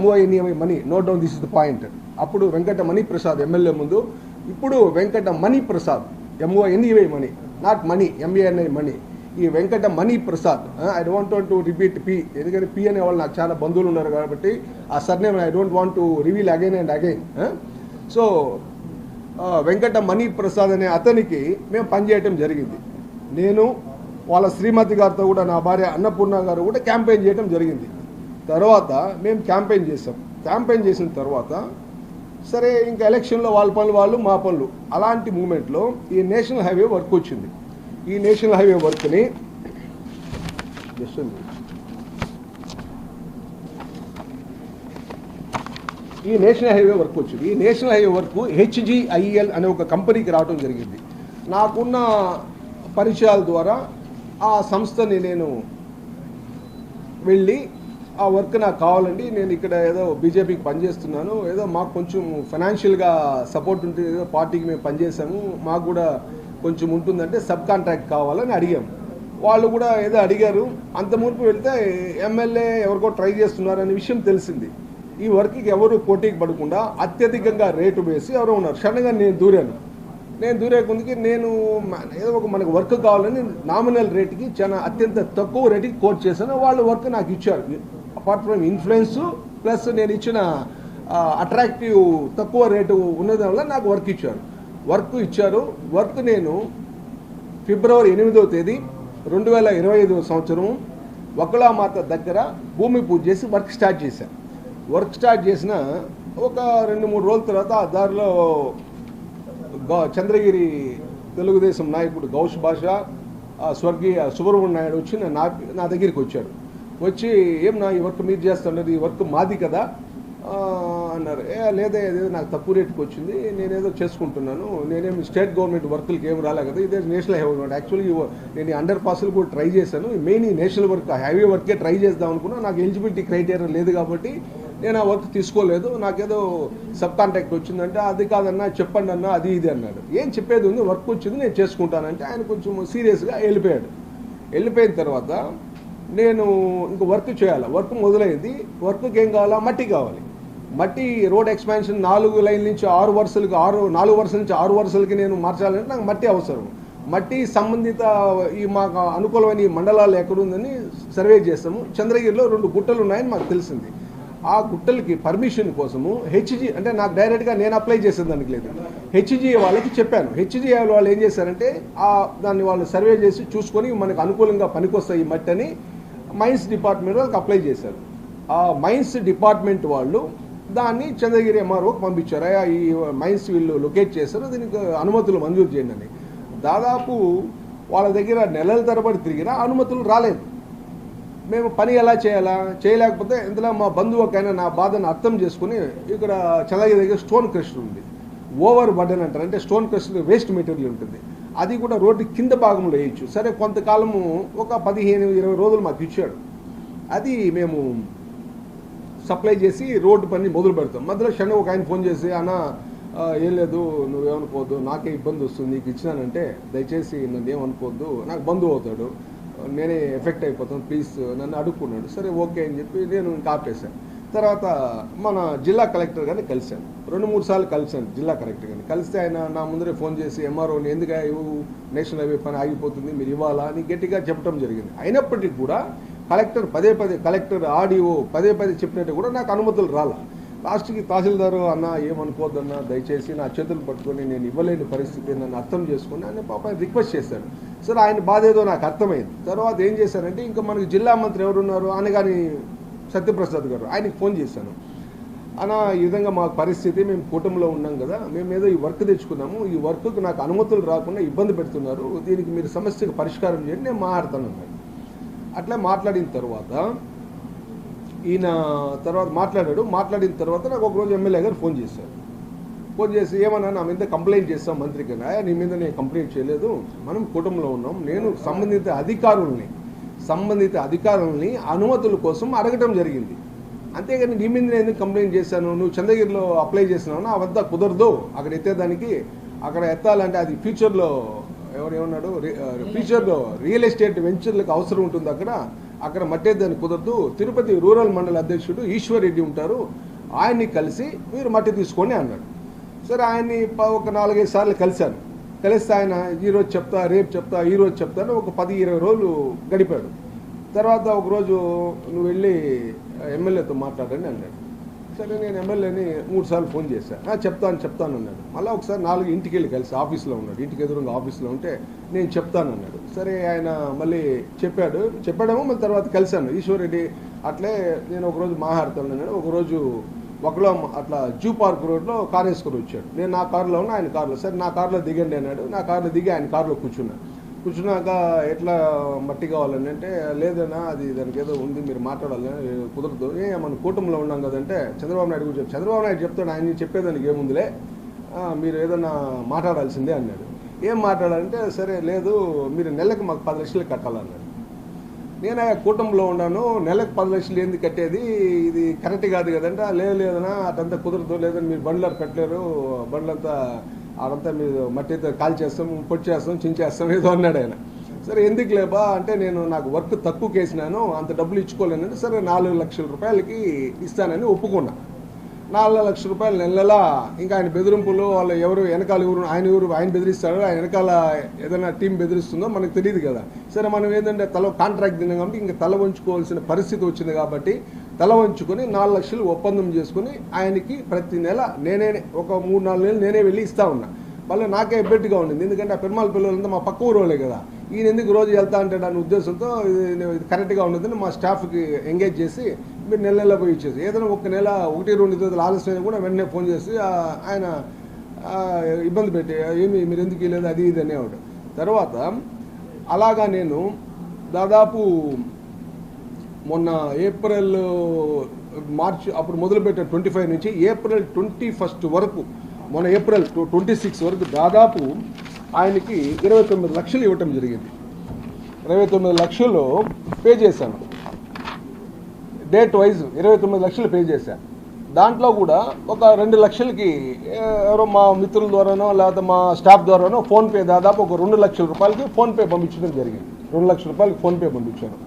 MONEY money, note down, this is the point. అప్పుడు Venkata Mani Prasad MLA ముందు, ఇప్పుడు Venkata Mani Prasad MONEY money, not money, MANI Mani. ఈ Venkata Mani Prasad, I don't want to repeat P, ఎందుకంటే P అనే వాళ్ళు నాకు చాలా బంధువులు ఉన్నారు కాబట్టి ఆ surname I don't want to reveal again and again. So Venkata Mani Prasad అనే అతనికి మేము పనిచేయటం జరిగింది. నేను వాళ్ళ శ్రీమతి గారితో కూడా, నా భార్య అన్నపూర్ణ గారు కూడా క్యాంపెయిన్ చేయడం జరిగింది. తర్వాత మేము క్యాంపెయిన్ చేసాం. క్యాంపెయిన్ చేసిన తర్వాత సరే ఇంకా ఎలక్షన్లో వాళ్ళ పనులు వాళ్ళు, మా పనులు. అలాంటి మూమెంట్లో ఈ నేషనల్ హైవే వర్క్ వచ్చింది. ఈ నేషనల్ హైవే వర్క్ని ఈ నేషనల్ హైవే వర్క్ వచ్చింది. ఈ నేషనల్ హైవే వర్క్ HGIEL అనే ఒక కంపెనీకి రావడం జరిగింది. నాకున్న పరిచయాల ద్వారా ఆ సంస్థని నేను వెళ్ళి, ఆ వర్క్ నాకు కావాలండి, నేను ఇక్కడ ఏదో బీజేపీకి పనిచేస్తున్నాను, ఏదో మాకు కొంచెం ఫైనాన్షియల్గా సపోర్ట్ ఉంటుంది, ఏదో పార్టీకి మేము పనిచేసాము, మాకు కూడా కొంచెం ఉంటుందంటే సబ్ కాంట్రాక్ట్ కావాలని అడిగాము. వాళ్ళు కూడా ఏదో అడిగారు. అంత మునుపు వెళ్తే ఎమ్మెల్యే ఎవరికో ట్రై చేస్తున్నారనే విషయం తెలిసింది. ఈ వర్క్కి ఎవరు పోటీకి పడకుండా అత్యధికంగా రేటు వేసి ఎవరో ఉన్నారు. సడన్గా నేను దూరాను. ముందుకి నేను ఏదో ఒక మనకు వర్క్ కావాలని నామినల్ రేటుకి చాలా అత్యంత తక్కువ రేటుకి కోట్ చేశాను. వాళ్ళు వర్క్ నాకు ఇచ్చారు. అపార్ట్ ఫ్రమ్ ఇన్ఫ్లుయెన్స్ ప్లస్ నేను ఇచ్చిన అట్రాక్టివ్ తక్కువ రేటు ఉన్నది వల్ల నాకు వర్క్ ఇచ్చారు. వర్క్ నేను ఫిబ్రవరి 8వ తేదీ 2025 సంవత్సరం వకులామాత దగ్గర భూమి పూజ చేసి వర్క్ స్టార్ట్ చేశాను. వర్క్ స్టార్ట్ చేసిన ఒక 2-3 రోజుల తర్వాత ఆ దారిలో చంద్రగిరి తెలుగుదేశం నాయకుడు గౌష్ బాషా, స్వర్గీయ సుబ్రహ్మణ్య నాయుడు వచ్చి నా దగ్గరికి వచ్చాడు. వచ్చి ఏం నా ఈ వర్క్ మీరు చేస్తున్నారు, ఈ వర్క్ మాది కదా అన్నారు. లేదే, నాకు తక్కువ రేటుకి వచ్చింది, నేనేదో చేసుకుంటున్నాను, నేనేమి స్టేట్ గవర్నమెంట్ వర్కులకి ఏం రాలే కదా, ఇదే నేషనల్ హైవే. యాక్చువల్లీ నేను అండర్ పాస్లు కూడా ట్రై చేశాను, మెయిన్ ఈ నేషనల్ వర్క్ హైవే వర్కే ట్రై చేద్దాం అనుకున్నా. నాకు ఎలిజిబిలిటీ క్రైటీరియా లేదు కాబట్టి నేను ఆ వర్క్ తీసుకోలేదు. నాకేదో సబ్ కాంట్రాక్ట్ వచ్చిందంటే, అది కాదన్నా చెప్పండి అన్న, అది ఇది అన్నాడు. ఏం చెప్పేది ఉంది, వర్క్ వచ్చింది నేను చేసుకుంటానంటే ఆయన కొంచెం సీరియస్గా వెళ్ళిపోయిన తర్వాత నేను ఇంక వర్క్ చేయాలి. వర్క్ మొదలైంది. వర్క్కి ఏం కావాలా, మట్టి కావాలి. మట్టి రోడ్ ఎక్స్పాన్షన్ 4 లైన్ నుంచి 6 వరుసలకి 4 వరుసల నుంచి 6 వరుసలకి నేను మార్చాలంటే నాకు మట్టి అవసరం. మట్టి సంబంధిత ఈ మాకు అనుకూలమైన ఈ మండలాలు ఎక్కడుందని సర్వే చేస్తాము. చంద్రగిరిలో 2 గుట్టలు ఉన్నాయని మాకు తెలిసింది. ఆ గుట్టలకి పర్మిషన్ కోసము అంటే నాకు డైరెక్ట్గా నేను అప్లై చేసేదానికి లేదు, HGI వాళ్ళకి చెప్పాను. HGI వాళ్ళు ఏం చేశారంటే దాన్ని వాళ్ళు సర్వే చేసి చూసుకొని మనకు అనుకూలంగా పనికొస్తాయి ఈ మట్టి అని మైన్స్ డిపార్ట్మెంట్ వాళ్ళకి అప్లై చేశారు. ఆ మైన్స్ డిపార్ట్మెంట్ వాళ్ళు దాన్ని చంద్రగిరి MROకి పంపించారు. ఈ మైన్స్ వీళ్ళు లొకేట్ చేశారు, దీనికి అనుమతులు మంజూరు చేయండి అని. దాదాపు వాళ్ళ దగ్గర నెలల తరబడి తిరిగినా అనుమతులు రాలేదు. మేము పని ఎలా చేయలేకపోతే ఇందులో మా బంధువు ఒక నా బాధను అర్థం చేసుకుని, ఇక్కడ చంద్రగిరి దగ్గర స్టోన్ క్రషర్ ఉంది, ఓవర్ బర్డెన్ అంటారు, అంటే స్టోన్ క్రషర్ వేస్ట్ మెటీరియల్ ఉంటుంది, అది కూడా రోడ్డు కింద భాగంలో వేయచ్చు. సరే కొంతకాలము ఒక 15-20 రోజులు మాకు ఇచ్చాడు. అది మేము సప్లై చేసి రోడ్డు పని మొదలు పెడతాం. మధ్యలో శని ఒక ఆయన ఫోన్ చేసి, అన్న ఏం లేదు, నువ్వేమనుకోవద్దు, నాకే ఇబ్బంది వస్తుంది, నీకు ఇచ్చినానంటే దయచేసి నన్ను ఏమనుకోవద్దు, నాకు బంధువు అవుతాడు, నేనే ఎఫెక్ట్ అయిపోతాను, ప్లీజ్ నన్ను అడుక్కున్నాడు. సరే ఓకే అని చెప్పి నేను ఇంకా ఆపేశాను. తర్వాత మన జిల్లా కలెక్టర్ గారిని కలిశాను. 2-3 సార్లు కలిశాను జిల్లా కలెక్టర్ గారిని. కలిస్తే ఆయన నా ముందరే ఫోన్ చేసి, MROని ఎందుకు నేషనల్ హైవే పని ఆగిపోతుంది, మీరు ఇవ్వాలా అని గట్టిగా చెప్పడం జరిగింది. అయినప్పటికీ కూడా కలెక్టర్ కలెక్టర్ ఆడియో పదే చెప్పినట్టు కూడా నాకు అనుమతులు రాలా. లాస్ట్కి తహసీల్దారు, అన్న ఏమనుకోవద్దన్నా, దయచేసి నా చేతులు పట్టుకొని నేను ఇవ్వలేని పరిస్థితి, నన్ను అర్థం చేసుకుని ఆయన పాప రిక్వెస్ట్ చేశాడు. సరే ఆయన బాధ ఏదో నాకు అర్థమైంది. తర్వాత ఏం చేశారంటే, ఇంకా మనకి జిల్లా మంత్రి ఎవరున్నారు అనగాని సత్యప్రసాద్ గారు, ఆయనకి ఫోన్ చేశాను. అన్న ఈ విధంగా మా పరిస్థితి, మేము కూటమిలో ఉన్నాం కదా, మేము ఏదో ఈ వర్క్ తెచ్చుకున్నాము, ఈ వర్క్కి నాకు అనుమతులు రాకుండా ఇబ్బంది పెడుతున్నారు, దీనికి మీరు సమస్యకు పరిష్కారం చేయండి, నేను మాట్లాడతాను అన్నాడు. అట్లా మాట్లాడిన తర్వాత ఈయన మాట్లాడిన తర్వాత నాకు ఒకరోజు ఎమ్మెల్యే గారు ఫోన్ చేసి ఏమన్నా నా మీద కంప్లైంట్ చేస్తాం మంత్రి కన్నా, నీ మీద నేను కంప్లైంట్ చేయలేదు, మనం కూటమిలో ఉన్నాం, నేను సంబంధిత అధికారుల్ని అనుమతుల కోసం అడగటం జరిగింది, అంతేగాని నీ మీద నేను ఎందుకు కంప్లైంట్ చేశాను, నువ్వు చంద్రగిరిలో అప్లై చేసినావు, ఆ వద్ద కుదరదు, అక్కడ ఎత్తేదానికి, అక్కడ ఎత్తాలంటే అది ఫ్యూచర్లో ఫ్యూచర్లో రియల్ ఎస్టేట్ వెంచర్లకు అవసరం ఉంటుంది, అక్కడ మట్టేద్దని కుదరదు, తిరుపతి రూరల్ మండల అధ్యక్షుడు ఈశ్వర్ రెడ్డి ఉంటారు, ఆయన్ని కలిసి మీరు మట్టి తీసుకోండి అన్నాడు. సరే ఆయన్ని ఒక 4-5 సార్లు కలిశాను. కలిస్తే ఆయన ఈరోజు చెప్తా, రేపు చెప్తా, ఈరోజు చెప్తాను ఒక 10-20 రోజులు గడిపాడు. తర్వాత ఒకరోజు నువ్వు వెళ్ళి ఎమ్మెల్యేతో మాట్లాడండి అన్నాడు. సరే నేను ఎమ్మెల్యేని 3 సార్లు ఫోన్ చేశాను. చెప్తాను అన్నాడు. మళ్ళీ ఒకసారి 4 ఇంటికి వెళ్ళి కలిసి ఆఫీస్లో ఉన్నాడు, ఇంటికి ఎదురుగా ఆఫీస్లో ఉంటే నేను చెప్తానన్నాడు. సరే ఆయన మళ్ళీ చెప్పాడేమో మళ్ళీ తర్వాత కలిశాను. ఈశ్వర్ రెడ్డి అట్లే నేను ఒకరోజు మాట్లాడుతాను అన్నాడు. ఒకరోజు ఒకలో అట్లా జూ పార్క్ రోడ్లో కారు వేసుకొని వచ్చాడు. నేను నా కారులో ఉన్నా, ఆయన కారులో. సరే నా కారులో దిగండి అన్నాడు. నా కారులో దిగి ఆయన కారులో కూర్చున్నాక ఎట్లా మట్టి కావాలని అంటే, లేదన్నా అది దానికి ఏదో ఉంది, మీరు మాట్లాడాలని, కుదరదు. మన కూటమిలో ఉన్నాం కదంటే చంద్రబాబు నాయుడు గురించి చంద్రబాబు నాయుడు చెప్తాడు, ఆయన చెప్పేదానికి ఏముందిలే, మీరు ఏదన్నా మాట్లాడాల్సిందే అన్నాడు. ఏం మాట్లాడాలంటే, సరే లేదు మీరు నెలకు మాకు 10 లక్షలు కట్టాలన్నాడు. నేను కూటమిలో ఉన్నాను, నెలకు 10 లక్షలు ఏంది కట్టేది, ఇది కరెక్ట్ కాదు కదంటే, లేదన్నా అటంతా కుదరదు, లేదని మీరు బండ్లు కట్టలేరు, బండ్లంతా అదంతా మీరు మట్టి కాల్ చేస్తాం, పొడి చేస్తాం, చించేస్తాం ఏదో అన్నాడు ఆయన. సరే ఎందుకు లేబా అంటే, నాకు వర్క్ తక్కువ కేసినాను, అంత డబ్బులు ఇచ్చుకోలేనంటే, సరే 4 లక్షల రూపాయలకి ఇస్తానని ఒప్పుకున్నా. 4 లక్షల రూపాయలు నెలలా ఇంకా ఆయన బెదిరింపులు, వాళ్ళు ఎవరు వెనకాల ఆయన బెదిరిస్తాడు, ఆయన వెనకాల ఏదైనా టీం బెదిరిస్తుందో మనకు తెలియదు కదా. సరే మనం ఏంటంటే కాంట్రాక్ట్ తిన్నాం కాబట్టి ఇంకా తల వంచుకోవాల్సిన పరిస్థితి వచ్చింది కాబట్టి తల వంచుకొని 4 లక్షలు ఒప్పందం చేసుకుని ఆయనకి ప్రతి నెల నేనే ఒక 3-4 నెలలు నేనే వెళ్ళి ఇస్తా ఉన్నా. మళ్ళీ నాకే ఎబ్బెట్టుగా ఉండింది, ఎందుకంటే ఆ పెరుమాల పిల్లలంతా మా పక్క ఊరోలే కదా, ఈయన ఎందుకు రోజు వెళ్తా అంటాడు అనే ఉద్దేశంతో ఇది కరెక్ట్గా ఉండదని మా స్టాఫ్కి ఎంగేజ్ చేసి మీరు నెల పోయి ఇచ్చేసి, ఏదైనా ఒక నెల 1-2 రోజులు ఆలస్యమైనా కూడా వెంటనే ఫోన్ చేసి ఆయన ఇబ్బంది పెట్టి ఏమి మీరు ఎందుకు లేదు అది ఇది అనేవాడు. తర్వాత అలాగా నేను దాదాపు మొన్న ఏప్రిల్ మార్చ్ అప్పుడు మొదలుపెట్టిన 25 నుంచి ఏప్రిల్ 21 వరకు, మొన్న ఏప్రిల్ 26 వరకు దాదాపు ఆయనకి 29 లక్షలు ఇవ్వటం జరిగింది. 29 లక్షలు పే చేశాను, డేట్ వైజ్ 29 లక్షలు పే చేశాను. దాంట్లో కూడా ఒక 2 లక్షలకి ఎవరో మా మిత్రుల ద్వారానో లేకపోతే మా స్టాఫ్ ద్వారానో ఫోన్పే దాదాపు ఒక 2 లక్షల రూపాయలకి ఫోన్పే పంపించడం జరిగింది. 2 లక్షల రూపాయలకి ఫోన్పే పంపించాను.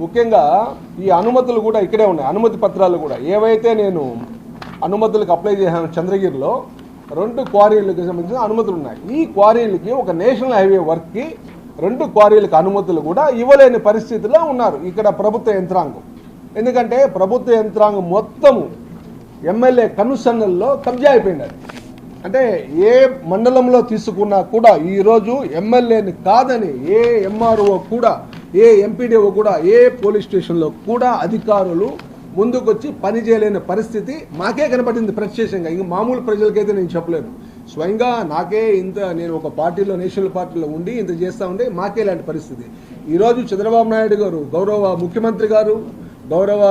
ముఖ్యంగా ఈ అనుమతులు కూడా ఇక్కడే ఉన్నాయి, అనుమతి పత్రాలు కూడా ఏవైతే నేను అనుమతులకు అప్లై చేశాను చంద్రగిరిలో 2 క్వారీలకు సంబంధించిన అనుమతులు ఉన్నాయి. ఈ క్వారీలకి ఒక నేషనల్ హైవే వర్క్కి 2 క్వారీలకు అనుమతులు కూడా ఇవ్వలేని పరిస్థితిలో ఉన్నారు ఇక్కడ ప్రభుత్వ యంత్రాంగం. ఎందుకంటే ప్రభుత్వ యంత్రాంగం మొత్తము ఎమ్మెల్యే కనుసన్నల్లో కబ్జా అయిపోయినారు. అంటే ఏ మండలంలో తీసుకున్నా కూడా ఈరోజు ఎమ్మెల్యేని కాదని ఏ ఎంఆర్ఓ కూడా, ఏ ఎంపీడీఓ కూడా, ఏ పోలీస్ స్టేషన్లో కూడా అధికారులు ముందుకొచ్చి పని చేయలేని పరిస్థితి మాకే కనపడింది ప్రత్యక్షంగా. ఇంక మామూలు ప్రజలకైతే నేను చెప్పలేను. స్వయంగా నాకే నేను ఒక పార్టీలో, నేషనల్ పార్టీలో ఉండి ఇంత చేస్తూ ఉంటే మాకే ఇలాంటి పరిస్థితి. ఈరోజు చంద్రబాబు నాయుడు గారు, గౌరవ ముఖ్యమంత్రి గారు, గౌరవ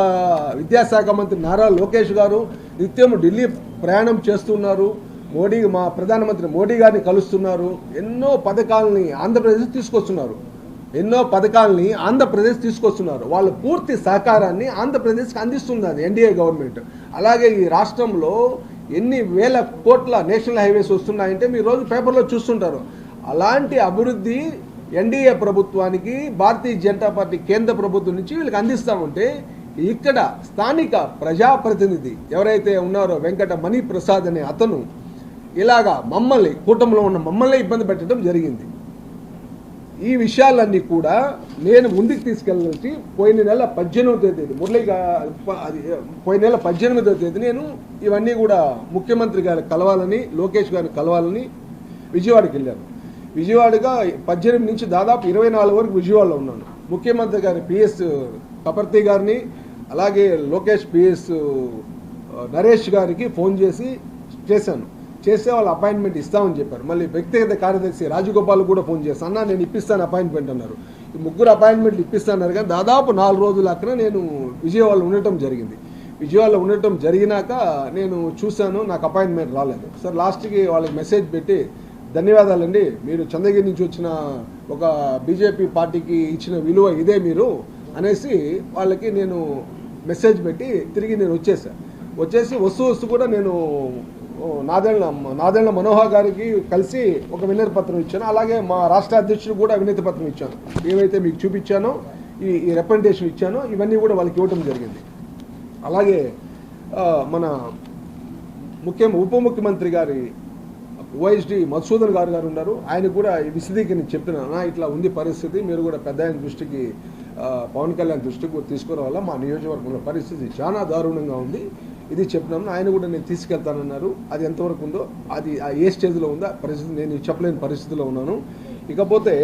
విద్యాశాఖ మంత్రి నారా లోకేష్ గారు నిత్యం ఢిల్లీ ప్రయాణం చేస్తున్నారు. మా ప్రధానమంత్రి మోడీ గారిని కలుస్తున్నారు. ఎన్నో పథకాలని ఆంధ్రప్రదేశ్ తీసుకొస్తున్నారు. వాళ్ళ పూర్తి సహకారాన్ని ఆంధ్రప్రదేశ్కి అందిస్తున్నది ఎన్డీఏ గవర్నమెంట్. అలాగే ఈ రాష్ట్రంలో ఎన్ని వేల కోట్ల నేషనల్ హైవేస్ వస్తున్నాయంటే మీరు రోజు పేపర్లో చూస్తుంటారు. అలాంటి అభివృద్ధి ఎన్డీఏ ప్రభుత్వానికి, భారతీయ జనతా పార్టీ కేంద్ర ప్రభుత్వం నుంచి వీళ్ళకి అందిస్తామంటే ఇక్కడ స్థానిక ప్రజాప్రతినిధి ఎవరైతే ఉన్నారో వెంకట మణి ప్రసాద్ అనే అతను ఇలాగా మమ్మల్ని, కూటమిలో ఉన్న మమ్మల్ని ఇబ్బంది పెట్టడం జరిగింది. ఈ విషయాలన్నీ కూడా నేను ముందుకు తీసుకెళ్ళి పోయిన నెల 18వ తేదీ పోయిన నెల 18వ తేదీ నేను ఇవన్నీ కూడా ముఖ్యమంత్రి గారిని కలవాలని, లోకేష్ గారిని కలవాలని విజయవాడకి వెళ్ళాను. విజయవాడగా 18 నుంచి దాదాపు 24 వరకు విజయవాడలో ఉన్నాను. ముఖ్యమంత్రి గారి పిఎస్ కపర్తి గారిని, అలాగే లోకేష్ పిఎస్ నరేష్ గారికి ఫోన్ చేశాను. చేస్తే వాళ్ళు అపాయింట్మెంట్ ఇస్తామని చెప్పారు. మళ్ళీ వ్యక్తిగత కార్యదర్శి రాజగోపాల్ కూడా ఫోన్ చేస్తాను, అన్నా నేను ఇప్పిస్తాను అపాయింట్మెంట్ అన్నారు. ఈ 3 అపాయింట్మెంట్లు ఇప్పిస్తాన్నారు. కానీ దాదాపు 4 రోజుల అక్కడ నేను విజయవాడలో ఉండటం జరిగింది. విజయవాడలో ఉండటం జరిగినాక నేను చూశాను, నాకు అపాయింట్మెంట్ రాలేదు. సార్ లాస్ట్కి వాళ్ళకి మెసేజ్ పెట్టి, ధన్యవాదాలండి, మీరు చంద్రగిరి నుంచి వచ్చిన ఒక బీజేపీ పార్టీకి ఇచ్చిన విలువ ఇదే మీరు అనేసి వాళ్ళకి నేను మెసేజ్ పెట్టి తిరిగి నేను వచ్చేసి వస్తూ కూడా నేను నాదెళ్ల మనోహర్ గారికి కలిసి ఒక వినతి పత్రం ఇచ్చాను. అలాగే మా రాష్ట్ర అధ్యక్షుడు కూడా వినతి పత్రం ఇచ్చాను. ఏవైతే మీకు చూపించానో ఈ రిప్రజెంటేషన్ ఇచ్చానో ఇవన్నీ కూడా వాళ్ళకి ఇవ్వటం జరిగింది. అలాగే మన ఉప ముఖ్యమంత్రి గారి ఓఎస్డి మధుసూదన్ గారు ఉన్నారు. ఆయన కూడా విశదీకరించి చెప్తున్నాను, ఇట్లా ఉంది పరిస్థితి, మీరు కూడా పెద్ద ఆయన దృష్టికి పవన్ కళ్యాణ్ దృష్టికి తీసుకురావాలా, మా నియోజకవర్గంలో పరిస్థితి చాలా దారుణంగా ఉంది, ఇది చెప్పినాము. ఆయన కూడా నేను తీసుకెళ్తానన్నారు. అది ఎంతవరకు ఉందో, అది ఏ స్టేజ్లో ఉందో పరిస్థితి నేను చెప్పలేని పరిస్థితిలో ఉన్నాను. ఇకపోతే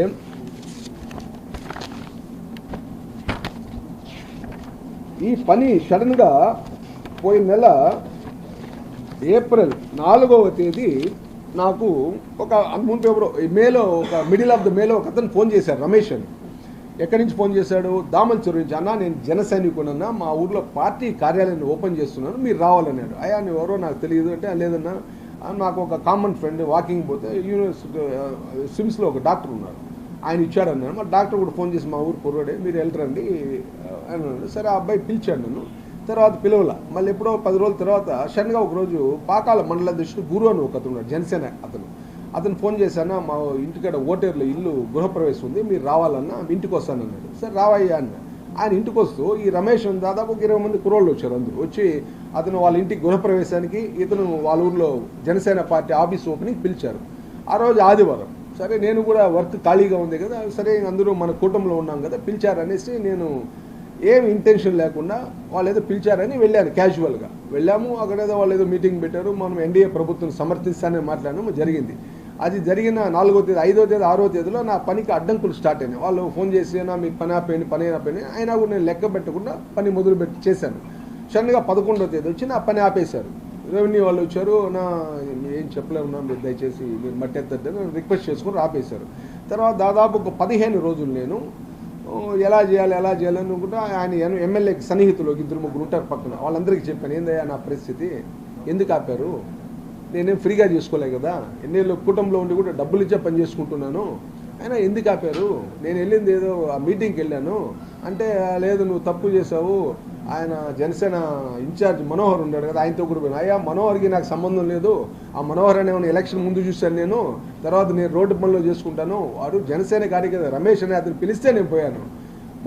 ఈ పని సడన్గా పోయిన నెల ఏప్రిల్ 4వ తేదీ నాకు ఒక ముందు ఎవరో మేలో ఒక మిడిల్ ఆఫ్ ద మేలో ఒక అతను ఫోన్ చేశారు, రమేష్ అని. ఎక్కడి నుంచి ఫోన్ చేశాడు? దామల్ చెరువు నుంచి. అన్నా నేను జన సైనికుడన్నా, మా ఊర్లో పార్టీ కార్యాలయాన్ని ఓపెన్ చేస్తున్నాను, మీరు రావాలన్నాడు. అయ్యా నువ్వు ఎవరో నాకు తెలియదు అంటే, లేదన్నా నాకు ఒక కామన్ ఫ్రెండ్ వాకింగ్ పోతే యూనివర్సిటీ సిమ్స్లో ఒక డాక్టర్ ఉన్నారు, ఆయన ఇచ్చాడన్నాడు. మా డాక్టర్ కూడా ఫోన్ చేసి మా ఊరు కుర్రాడే, మీరు వెళ్ళరండి అన్నాడు. సరే ఆ అబ్బాయి పిలిచాడు నన్ను. తర్వాత పిలవల. మళ్ళీ ఎప్పుడో 10 రోజుల తర్వాత సడన్గా ఒకరోజు పాకాల మండలాధ్యక్షుడు గురు అని ఒక అతను ఉన్నాడు, జనసేన అతను ఫోన్ చేశాను, మా ఇంటికాడ ఓటేర్లో ఇల్లు గృహప్రవేశం ఉంది, మీరు రావాలన్నా ఇంటికి వస్తానన్నాడు. సరే రావయ్యా అన్న. ఆయన ఇంటికి వస్తూ ఈ రమేష్ దాదాపు 20 మంది కుర్రోళ్ళు వచ్చారు. అందరూ వచ్చి అతను వాళ్ళ ఇంటికి గృహప్రవేశానికి ఇతను వాళ్ళ ఊర్లో జనసేన పార్టీ ఆఫీస్ ఓపెనింగ్ పిలిచారు. ఆ రోజు ఆదివారం. సరే నేను కూడా వర్క్ ఖాళీగా ఉంది కదా, సరే అందరూ మన కుటుంబంలో ఉన్నాం కదా, పిలిచారనేసి నేను ఏం ఇంటెన్షన్ లేకుండా వాళ్ళు ఏదో పిలిచారని వెళ్ళాను. క్యాజువల్గా వెళ్ళాము. అక్కడేదో వాళ్ళు ఏదో మీటింగ్ పెట్టారు, మనం ఎన్డీఏ ప్రభుత్వం సమర్థిస్తానని మాట్లాడడం జరిగింది. అది జరిగిన 4వ తేదీ, 5వ తేదీ, 6వ తేదీలో నా పనికి అడ్డంకులు స్టార్ట్ అయినాయి. వాళ్ళు ఫోన్ చేసి మీకు పని ఆపేయండి అయినా కూడా నేను లెక్క పెట్టకుండా పని మొదలుపెట్టి చేశాను. సడన్గా 11వ తేదీ వచ్చి నా పని ఆపేశారు. రెవెన్యూ వాళ్ళు వచ్చారు, ఏం చెప్పలేమున్నా, మీరు దయచేసి మీరు మట్టెత్తద్దని రిక్వెస్ట్ చేసుకుని ఆపేశారు. తర్వాత దాదాపు ఒక 15 రోజులు నేను ఎలా చేయాలి అనుకుంటా. ఆయన ఎమ్మెల్యేకి సన్నిహితులు 2-3 ఉంటారు పక్కన, వాళ్ళందరికీ చెప్పాను, ఏందయ్యా నా పరిస్థితి, ఎందుకు ఆపారు, నేనేం ఫ్రీగా చేసుకోలే కదా, ఎన్నేళ్ళు కూటమిలో ఉండి కూడా డబ్బులు ఇచ్చే పని చేసుకుంటున్నాను, అయినా ఎందుకు ఆపారు, నేను వెళ్ళింది ఏదో ఆ మీటింగ్కి వెళ్ళాను అంటే, లేదు నువ్వు తప్పు చేసావు, ఆయన జనసేన ఇన్ఛార్జ్ మనోహర్ ఉన్నాడు కదా, ఆయనతో కూడా పోయినా. అయ్యా మనోహర్కి నాకు సంబంధం లేదు, ఆ మనోహర్ అనేవాడిని ఎలక్షన్ ముందు చూశాను నేను, తర్వాత నేను రోడ్డు పనిలో చేసుకుంటాను, వాడు జనసేన గాడి కదా రమేష్ అనే అతను పిలిస్తే నేను పోయాను,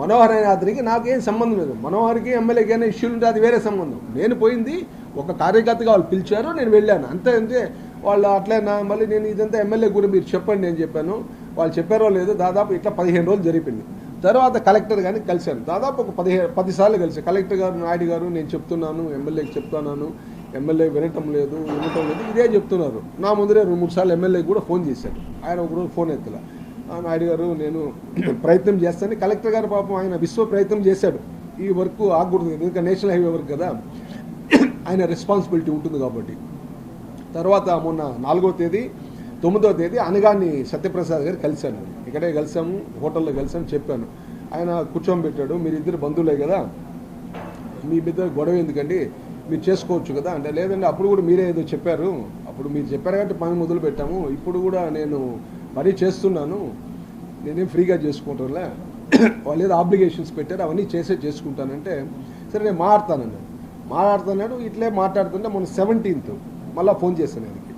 మనోహర్ అనే అతనికి నాకేం సంబంధం లేదు, మనోహర్కి ఎమ్మెల్యేకి అయినా ఇష్యూలు ఉంటే అది వేరే సంబంధం, నేను పోయింది ఒక కార్యకర్తగా వాళ్ళు పిలిచారు, నేను వెళ్ళాను అంతే. అంటే వాళ్ళు అట్లయినా మళ్ళీ నేను ఇదంతా ఎమ్మెల్యే కూడా మీరు చెప్పండి నేను చెప్పాను, వాళ్ళు చెప్పారో లేదో. దాదాపు ఇట్లా 15 రోజులు జరిపింది. తర్వాత కలెక్టర్ గారిని కలిశాను, దాదాపు ఒక 10 సార్లు కలిసి కలెక్టర్ గారు, నాయుడు గారు నేను చెప్తున్నాను, ఎమ్మెల్యేకి చెప్తున్నాను, ఎమ్మెల్యే వినటం లేదు ఇదే చెప్తున్నారు. నా ముందరే 2-3 సార్లు ఎమ్మెల్యేకి కూడా ఫోన్ చేశాను, ఆయన ఒకరోజు ఫోన్ ఎత్తలా. నాయుడు గారు నేను ప్రయత్నం చేస్తాను, కలెక్టర్ గారు పాపం ఆయన విశ్వ ప్రయత్నం చేశాడు, ఈ వర్క్ ఆగకూడదు ఎందుకంటే నేషనల్ హైవే వర్క్ కదా, ఆయన రెస్పాన్సిబిలిటీ ఉంటుంది కాబట్టి. తర్వాత మొన్న 4వ తేదీ 9వ తేదీ అనగాని సత్యప్రసాద్ గారు కలిశాను, ఇక్కడే కలిసాము, హోటల్లో కలిసాము, చెప్పాను. ఆయన కూర్చోబెట్టాడు, మీరు ఇద్దరు బంధువులే కదా, మీ ఇద్దరు గొడవ ఎందుకండి, మీరు చేసుకోవచ్చు కదా అంటే, లేదండి అప్పుడు కూడా మీరే ఏదో చెప్పారు, అప్పుడు మీరు చెప్పారు కాబట్టి పని మొదలు పెట్టాము, ఇప్పుడు కూడా నేను పని చేస్తున్నాను, నేనేం ఫ్రీగా చేసుకుంటానులే, వాళ్ళు ఏదో ఆబ్లిగేషన్స్ పెట్టారు అవన్నీ చేసుకుంటానంటే, సరే నేను మాట్లాడుతున్నాడు. ఇట్లే మాట్లాడుతుంటే మొన్న 17th మళ్ళీ ఫోన్ చేశాను ఆయనకి,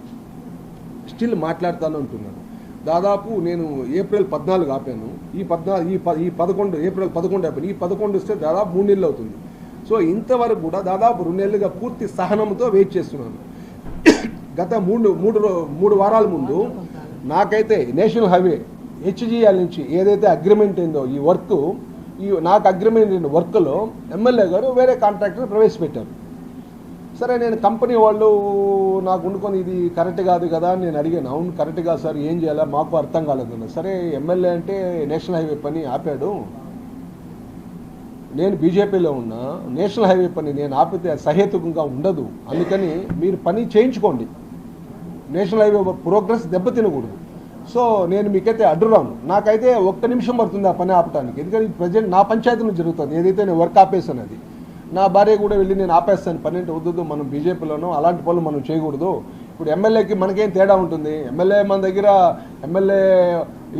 స్టిల్ మాట్లాడతాను అంటున్నాను. దాదాపు నేను ఏప్రిల్ 14 ఆపాను, ఏప్రిల్ 11 ఆపాను, ఈ 11 వస్తే దాదాపు 3 నెలలు అవుతుంది. సో ఇంతవరకు కూడా దాదాపు 2 నెలలుగా పూర్తి సహనంతో వెయిట్ చేస్తున్నాను. గత 3 వారాల ముందు నాకైతే నేషనల్ హైవే హెచ్జిఎల్ నుంచి ఏదైతే అగ్రిమెంట్ అయిందో ఈ వర్క్, నాకు అగ్రిమెంట్ అయిన వర్క్లో ఎమ్మెల్యే గారు వేరే కాంట్రాక్టర్ ప్రవేశపెట్టారు. సరే నేను కంపెనీ వాళ్ళు నాకు వండుకొని ఇది కరెక్ట్ కాదు కదా అని నేను అడిగాను. అవును కరెక్ట్ కాదు సార్, ఏం చేయాలా మాకు అర్థం కాలేదన్న. సరే ఎమ్మెల్యే అంటే నేషనల్ హైవే పని ఆపాడు, నేను బీజేపీలో ఉన్నా, నేషనల్ హైవే పని నేను ఆపితే సహేతుకంగా ఉండదు, అందుకని మీరు పని చేయించుకోండి, నేషనల్ హైవే ప్రోగ్రెస్ దెబ్బతినకూడదు. సో నేను మీకైతే అడ్డురాను, నాకైతే 1 నిమిషం పడుతుంది ఆ పని ఆపడానికి, ఎందుకంటే ప్రజెంట్ నా పంచాయతీలో జరుగుతుంది, ఏదైతే నేను వర్క్ ఆపేసాను అది. నా భార్య కూడా వెళ్ళి నేను ఆపేస్తాను పని అంటే, వద్దు మనం బీజేపీలోనూ అలాంటి పనులు మనం చేయకూడదు. ఇప్పుడు ఎమ్మెల్యేకి మనకేం తేడా ఉంటుంది, ఎమ్మెల్యే మన దగ్గర ఎమ్మెల్యే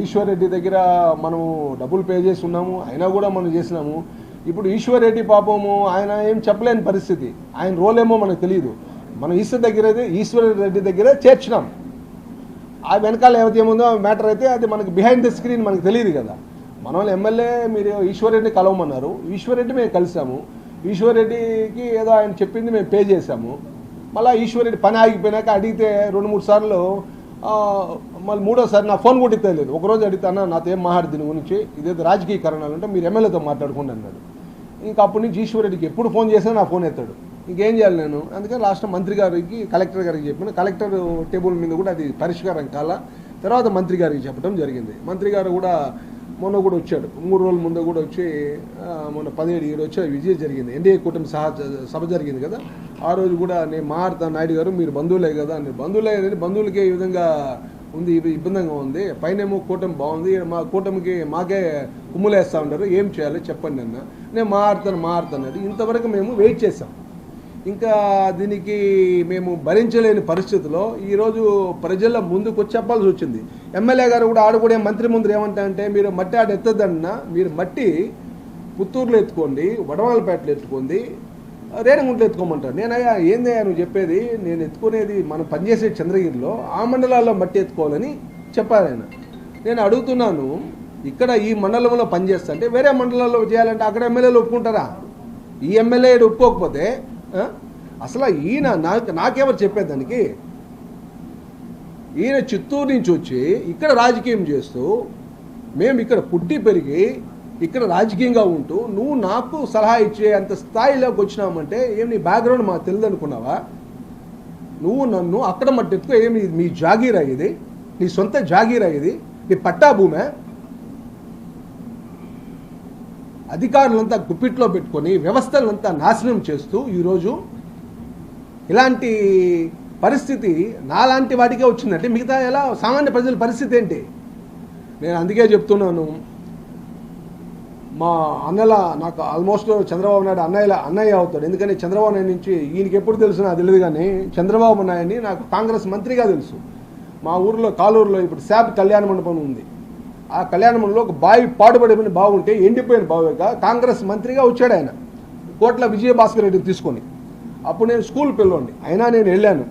ఈశ్వర్ రెడ్డి దగ్గర మనం డబ్బులు పే చేసి ఉన్నాము, అయినా కూడా మనం చేసినాము. ఇప్పుడు ఈశ్వర్ రెడ్డి పాపము ఆయన ఏం చెప్పలేని పరిస్థితి, ఆయన రోల్ ఏమో మనకు తెలియదు, మనం ఈశ్వర్ రెడ్డి దగ్గరే చేర్చినాం, ఆ వెనకాల ఏమైతే ఏముందో మ్యాటర్ అయితే అది మనకి బిహైండ్ ద స్క్రీన్ మనకు తెలియదు కదా. మన వాళ్ళు ఎమ్మెల్యే మీరు ఈశ్వర్రెడ్డిని కలవమన్నారు, ఈశ్వర్రెడ్డి మేము కలిసాము, ఈశ్వర్రెడ్డికి ఏదో ఆయన చెప్పింది మేము పే చేశాము. మళ్ళీ ఈశ్వర్రెడ్డి పని ఆగిపోయినాక అడిగితే 2-3 సార్లు మళ్ళీ 3వసారి నా ఫోన్ కూడా తెలియదు. ఒకరోజు అడుగుతాను నాతో ఏం మాట్లాడు దీని గురించి, ఇదేదో రాజకీయ కారణాలు అంటే మీరు ఎమ్మెల్యేతో మాట్లాడుకోండి అన్నాడు. ఇంకా అప్పటి నుంచి ఈశ్వర్రెడ్డికి ఎప్పుడు ఫోన్ చేసినా నా ఫోన్ ఎత్తాడు. ఇంకేం చేయాలి నేను, అందుకని లాస్ట్ మంత్రి గారికి కలెక్టర్ గారికి చెప్పిన, కలెక్టర్ టేబుల్ మీద కూడా అది పరిష్కారం కాల. తర్వాత మంత్రి గారికి చెప్పడం జరిగింది. మంత్రి గారు కూడా మొన్న కూడా వచ్చాడు, 3 రోజుల ముందు కూడా వచ్చి మొన్న 17 వచ్చి విజయం జరిగింది, ఎన్డీఏ కూటమి సభ జరిగింది కదా. ఆ రోజు కూడా నేను మాట్లాడతాను, నాయుడు గారు మీరు బంధువులే కదా అని. బంధువులే బంధువులకే ఈ విధంగా ఉంది, ఇబ్బందిగా ఉంది, పైనేమో కూటమి బాగుంది, మా కూటమికి మాకే కుమ్ములేస్తూ ఉంటారు, ఏం చేయాలి చెప్పండి అన్న. నేను మాట్లాడుతాను. ఇంతవరకు మేము వెయిట్ చేసాం. ఇంకా దీనికి మేము భరించలేని పరిస్థితిలో ఈరోజు ప్రజల ముందుకు వచ్చి చెప్పాల్సి వచ్చింది. ఎమ్మెల్యే గారు కూడా ఆడుకునే మంత్రి ముందు ఏమంటారంటే మీరు మట్టి ఆడ ఎత్తద్దన్నా, మీరు మట్టి పుత్తూరులో ఎత్తుకోండి, వడవాళ్ళపేటలో ఎత్తుకోండి, రేణిగుంటలో ఎత్తుకోమంటారు. నేనయ్యా ఏందయ్యా నువ్వు చెప్పేది, నేను ఎత్తుకునేది మనం పనిచేసే చంద్రగిరిలో ఆ మండలాల్లో మట్టి ఎత్తుకోవాలని చెప్పారు ఆయన. నేను అడుగుతున్నాను, ఇక్కడ ఈ మండలంలో పనిచేస్తా అంటే వేరే మండలాల్లో చేయాలంటే అక్కడ ఎమ్మెల్యేలు ఒప్పుకుంటారా? ఈ ఎమ్మెల్యే ఒప్పుకోకపోతే అసలు ఈయన నాకెవరు చెప్పేదానికి? ఈయన చిత్తూరు నుంచి వచ్చి ఇక్కడ రాజకీయం చేస్తూ, మేము ఇక్కడ పుట్టి పెరిగి ఇక్కడ రాజకీయంగా ఉంటూ నువ్వు నాకు సలహా ఇచ్చే అంత స్థాయిలోకి వచ్చినామంటే ఏం నీ బ్యాక్గ్రౌండ్ మాకు తెలియదు అనుకున్నావా? నువ్వు నన్ను అక్కడ మట్టెత్తుకో, ఏమి మీ జాగీరా ఇది, నీ సొంత జాగీరా ఇది, నీ పట్టా భూమే? అధికారులంతా గుప్పిట్లో పెట్టుకొని వ్యవస్థలంతా నాశనం చేస్తూ ఈరోజు ఇలాంటి పరిస్థితి నాలాంటి వాటికే వచ్చిందంటే మిగతా ఎలా సామాన్య ప్రజల పరిస్థితి ఏంటి? నేను అందుకే చెప్తున్నాను, మా అన్నల నాకు ఆల్మోస్ట్ చంద్రబాబు నాయుడు అన్నయ్య అవుతాడు. ఎందుకని చంద్రబాబు నాయుడు నుంచి ఈయనకి ఎప్పుడు తెలుసు నాకు తెలియదు, కానీ చంద్రబాబు నాయుడిని నాకు కాంగ్రెస్ మంత్రిగా తెలుసు. మా ఊరిలో కాలూరులో ఇప్పుడు శాప్ కళ్యాణ మండపం ఉంది. ఆ కళ్యాణ మండపంలో ఒక బావి పాడుపడిపోయిన బాగుంటే ఎండిపోయిన బావిగా కాంగ్రెస్ మంత్రిగా వచ్చాడు ఆయన, కోట్ల విజయభాస్కర్ రెడ్డిని తీసుకొని. అప్పుడు నేను స్కూల్ పిల్లోండి, అయినా నేను వెళ్ళాను.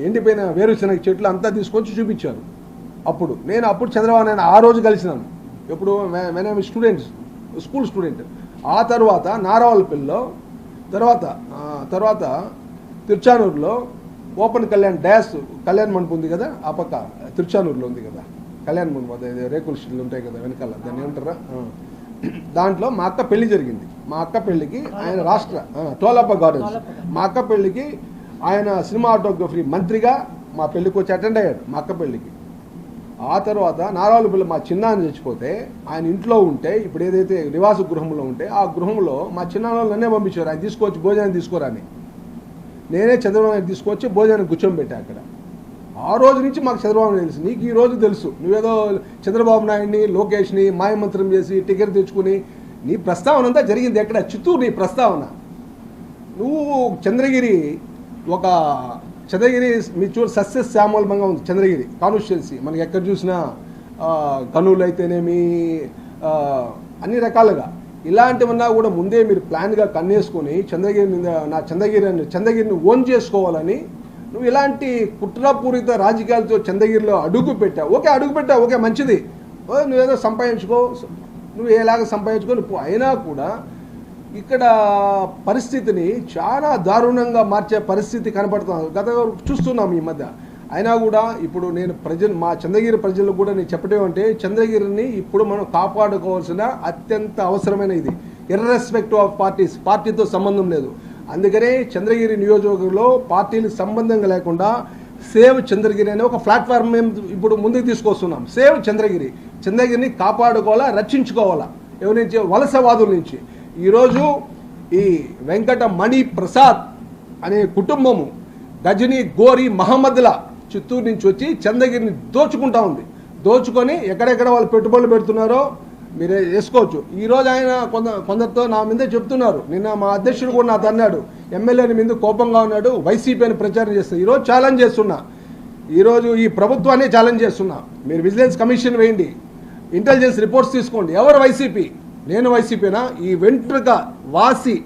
ఎండిపోయిన వేరుశనగ చెట్లు అంతా తీసుకొచ్చి చూపించాను. అప్పుడు చంద్రబాబు నాయుడు ఆ రోజు కలిసినాను. ఎప్పుడు మేము స్కూల్ స్టూడెంట్. ఆ తర్వాత నారావాళ్ళపల్లిలో, తర్వాత తిరుచానూరులో ఓపెన్ కళ్యాణ మండపం ఉంది కదా, ఆ పక్క తిరుచానూరులో ఉంది కదా కళ్యాణ మండపం, అదే రేకుల షీట్లు ఉంటాయి కదా వెనకాల, దాన్ని ఏమంటారా, దాంట్లో మా అక్క పెళ్లి జరిగింది. మా అక్క పెళ్లికి ఆయన టోలప్ప గార్డెన్స్, మా అక్క పెళ్లికి ఆయన సినిమాటోగ్రఫీ మంత్రిగా మా పెళ్లికి వచ్చి అటెండ్ అయ్యాడు మా అక్క పెళ్లికి. ఆ తర్వాత నారావాళ్ళపల్లి మా చిన్నాన్ని చచ్చిపోతే ఆయన ఇంట్లో ఉంటే, ఇప్పుడు ఏదైతే నివాస గృహంలో ఉంటే ఆ గృహంలో మా చిన్నాన్న నన్నే పంపించారు, ఆయన తీసుకొచ్చి భోజనం తీసుకోరని. నేనే చంద్రబాబు నాయుడు తీసుకొచ్చి భోజనం కూర్చోబెట్టా అక్కడ. ఆ రోజు నుంచి మాకు చంద్రబాబు నాయుడు తెలుసు. నీకు ఈ రోజు తెలుసు, నువ్వేదో చంద్రబాబు నాయుడిని లోకేష్ని మాయమంత్రం చేసి టికెట్ తెచ్చుకుని నీ ప్రస్తావన అంతా జరిగింది ఎక్కడ? చిత్తూరు నీ ప్రస్తావన. నువ్వు చంద్రగిరి మీరు చూడు సస్యశ్యామలంగా ఉంది చంద్రగిరి కాన్స్టిట్యున్సీ. మనకి ఎక్కడ చూసినా కనులు అయితేనేమి అన్ని రకాలుగా ఇలాంటివన్నా కూడా ముందే మీరు ప్లాన్గా కన్నేసుకొని చంద్రగిరిని ఓన్ చేసుకోవాలని నువ్వు ఇలాంటి కుట్రపూరిత రాజకీయాలతో చంద్రగిరిలో అడుగు పెట్టావు. ఓకే మంచిది, నువ్వేదో నువ్వు ఎలాగ సంపాదించుకో నువ్వు. అయినా కూడా ఇక్కడ పరిస్థితిని చాలా దారుణంగా మార్చే పరిస్థితి కనపడుతుంది. చూస్తున్నాం ఈ మధ్య. అయినా కూడా ఇప్పుడు నేను మా చంద్రగిరి ప్రజలకు కూడా నేను చెప్పడం అంటే, చంద్రగిరిని ఇప్పుడు మనం కాపాడుకోవాల్సిన అత్యంత అవసరమైన ఇది, ఇర్రెస్పెక్టివ్ ఆఫ్ పార్టీతో సంబంధం లేదు. అందుకనే చంద్రగిరి నియోజకవర్గంలో పార్టీలకు సంబంధంగా లేకుండా సేవ్ చంద్రగిరి అనే ఒక ప్లాట్ఫామ్ మేము ఇప్పుడు ముందుకు తీసుకొస్తున్నాం. సేవ్ చంద్రగిరిని కాపాడుకోవాలా, రక్షించుకోవాలా ఎవరి నుంచి? వలసవాదుల నుంచి. ఈరోజు ఈ వెంకట మణి ప్రసాద్ అనే కుటుంబము గజనీ గోరి మహమ్మద్ల చిత్తూరు నుంచి వచ్చి చంద్రగిరిని దోచుకుంటా ఉంది. దోచుకొని ఎక్కడెక్కడ వాళ్ళు పెట్టుబడులు పెడుతున్నారో మీరే వేసుకోవచ్చు. ఈరోజు ఆయన కొందరితో నా మీదే చెప్తున్నారు. నిన్న మా అధ్యక్షుడు కూడా నాతో అన్నాడు, ఎమ్మెల్యేని మీద కోపంగా ఉన్నాడు, వైసీపీ అని ప్రచారం చేస్తారు. ఈరోజు ఛాలెంజ్ చేస్తున్నా, ఈరోజు ఈ ప్రభుత్వాన్ని ఛాలెంజ్ చేస్తున్నా. మీరు విజిలెన్స్ కమిషన్ వేయండి, ఇంటెలిజెన్స్ రిపోర్ట్స్ తీసుకోండి. ఎవరు వైసీపీ? నేను వైసీపీనా? ఈ వెంట్రుక వాసి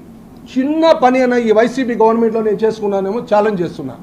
చిన్న పని అయినా ఈ వైసీపీ గవర్నమెంట్లో నేను చేసుకున్నానేమో ఛాలెంజ్ చేస్తున్నా.